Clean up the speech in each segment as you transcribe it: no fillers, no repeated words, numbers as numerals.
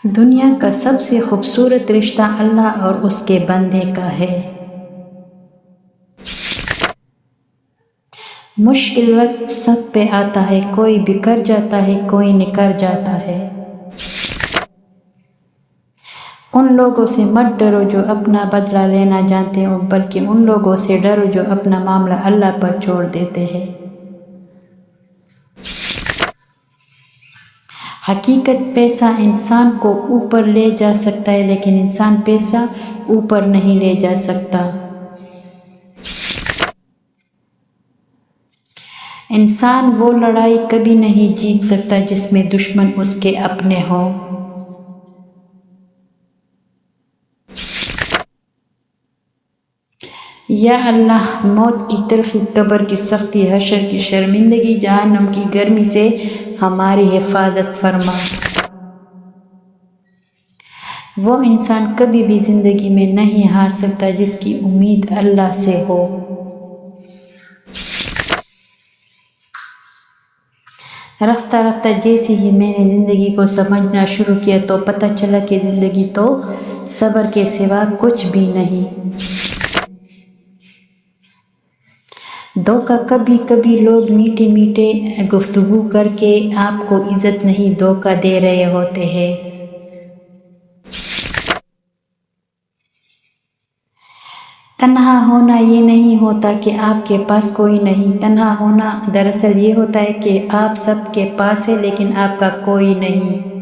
دنیا کا سب سے خوبصورت رشتہ اللہ اور اس کے بندے کا ہے۔ مشکل وقت سب پہ آتا ہے، کوئی بکھر جاتا ہے، کوئی نکھر جاتا ہے۔ ان لوگوں سے مت ڈرو جو اپنا بدلہ لینا جانتے ہو، بلکہ ان لوگوں سے ڈرو جو اپنا معاملہ اللہ پر چھوڑ دیتے ہیں۔ حقیقت پیسہ انسان کو اوپر لے جا سکتا ہے، لیکن انسان پیسہ اوپر نہیں لے جا سکتا۔ انسان وہ لڑائی کبھی نہیں جیت سکتا جس میں دشمن اس کے اپنے ہوں۔ یا اللہ، موت کی تلخی، قبر کی سختی، حشر کی شرمندگی، جہنم کی گرمی سے ہماری حفاظت فرما۔ وہ انسان کبھی بھی زندگی میں نہیں ہار سکتا جس کی امید اللہ سے ہو۔ رفتہ رفتہ جیسے ہی میں نے زندگی کو سمجھنا شروع کیا تو پتہ چلا کہ زندگی تو صبر کے سوا کچھ بھی نہیں۔ دھوکہ، کبھی کبھی لوگ میٹھے میٹھے گفتگو کر کے آپ کو عزت نہیں دھوکہ دے رہے ہوتے ہیں۔ تنہا ہونا یہ نہیں ہوتا کہ آپ کے پاس کوئی نہیں، تنہا ہونا دراصل یہ ہوتا ہے کہ آپ سب کے پاس ہے لیکن آپ کا کوئی نہیں۔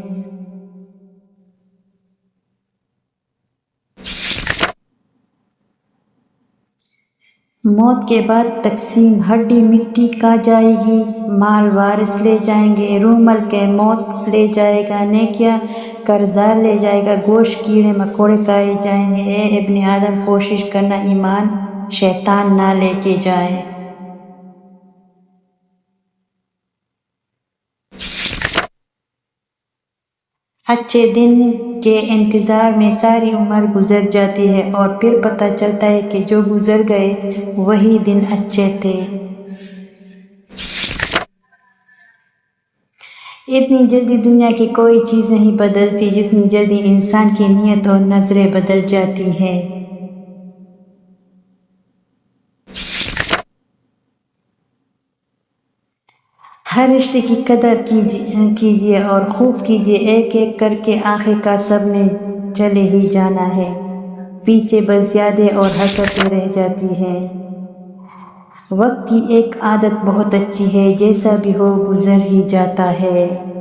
موت کے بعد تقسیم، ہڈی مٹی کا جائے گی، مال وارث لے جائیں گے، روح ملک موت لے جائے گا، نیکیاں قرضدار لے جائے گا، گوشت کیڑے مکوڑے کھائے جائیں گے۔ اے ابن آدم، کوشش کرنا ایمان شیطان نہ لے کے جائے۔ اچھے دن کے انتظار میں ساری عمر گزر جاتی ہے اور پھر پتہ چلتا ہے کہ جو گزر گئے وہی دن اچھے تھے۔ اتنی جلدی دنیا کی کوئی چیز نہیں بدلتی جتنی جلدی انسان کی نیت اور نظریں بدل جاتی ہیں۔ ہر رشتے کی قدر کیجیے اور خوب کیجیے، ایک ایک کر کے آخر کار سب نے چلے ہی جانا ہے، پیچھے بس یادیں اور حسرتیں رہ جاتی ہیں۔ وقت کی ایک عادت بہت اچھی ہے، جیسا بھی ہو گزر ہی جاتا ہے۔